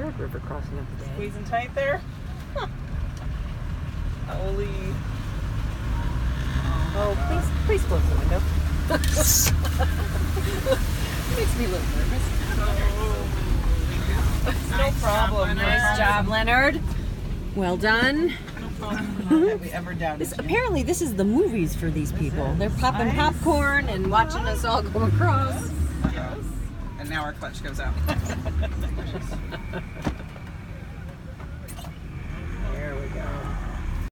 Leonard River crossing of the day. Squeezing tight there. Huh. Holy. Oh, please close the window. Makes me a little nervous. No problem. Nice job, Leonard. Well done. Have we ever doubted you? Apparently, this is the movies for these people. They're popping popcorn and watching us all go across. And now our clutch goes out. There we go.